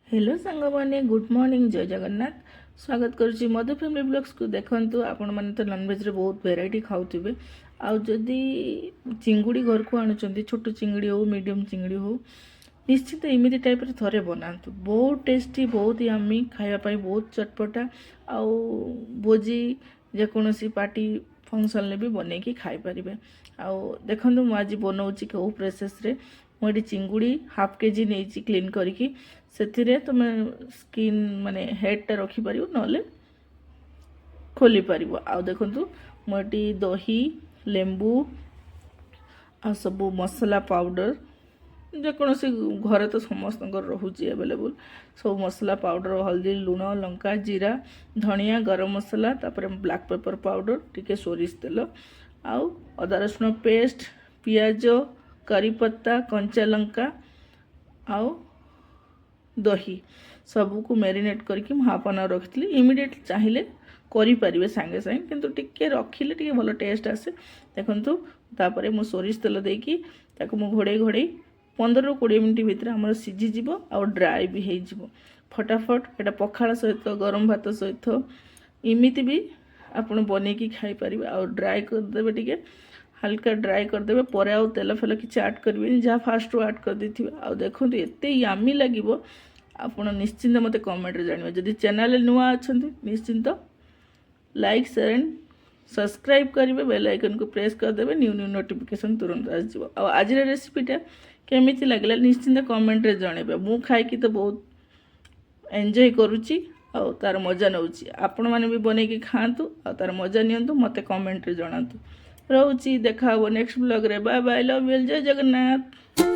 Hello सांग मैंने good morning जय जगन्नाथ स्वागत करुच्ची मधु फैमिली ब्लॉग्स को देखंतु आपण माने तो नॉनवेज रे बहुत वेराइटी खाउथिबे आउ जदी चिंगुड़ी घर को आणुचंती छोट चिंगुड़ी हो मीडियम चिंगुड़ी हो निश्चित इमिति टाइप रे थरे बनातु बहुत टेस्टी बहुत यम्मी खाया पाई बहुत चटपटा आउ भोजी जे कोनोसी पार्टी फंक्शन ले भी बने की खाई परिबे आउ देखंतु मु आज बनाउची को प्रोसेस रे मुझे चिंगुड़ी हाफ केजी नहीं क्लीन करके से तुम स्किन माने हेडटा रखिपर ना खोली पार आउ देखु मुझे दही लेंबू आ सब मसला पाउडर जेकोसी घरे तो समस्त रोचे एवेलेबल सब मसला पाउडर हल्दी लुण लंका जीरा धनिया गरम मसला तापर ब्लैक पेपर पाउडर टिके सोरिष तेल आउ अदा रसुण पेस्ट पियाज करी पत्ता कंचा लंका आउ दही सबको मैरिनेट करके हाफ एन आवर रखी इमिडिएट चाहिए करें सांगे सांगे किंतु टिके रखिले टिके भल टेस्ट आसे देखंतु तापरे मु सोरिष तेल देकी ताको मु घोड़े घोड़े 15-20 मिनट भितर आमर सीझीज आ ड्राए भी हो फटाफट एटा पखाड़ सहित गरम भात सहित इमिति भी आपण बनैकी खाई पारिबे आ ड्राए करदेबे टिके हल्का ड्राए करदेबे पर आउ तेल फेल किसी ऐड करेंगे जहाँ फास्ट ऐड कर देथिबे आ देखो एते यामी लागिबो आपण निश्चिंत मते कमेंट रे जानिबे जदि चैनल नुआ अछंती निश्चिंत लाइक शेयर एंड सब्सक्राइब करेंगे बेल आइकन को प्रेस करदेवे न्यू न्यू नोटिफिकेशन तुरंत आसो आज रेसिपीटा केमिति लागला निश्चिंत कमेंट रे जणेबे मु खाई तो बहुत एंजॉय करुच्ची आ तार मजा नौची आपण माने भी बनैकी खातु आ तार मजा नियंतु मते कमेंट रे जणातु रोची देखा नेक्स्ट ब्लॉग रे बाय बाय लव यू जय जगन्नाथ।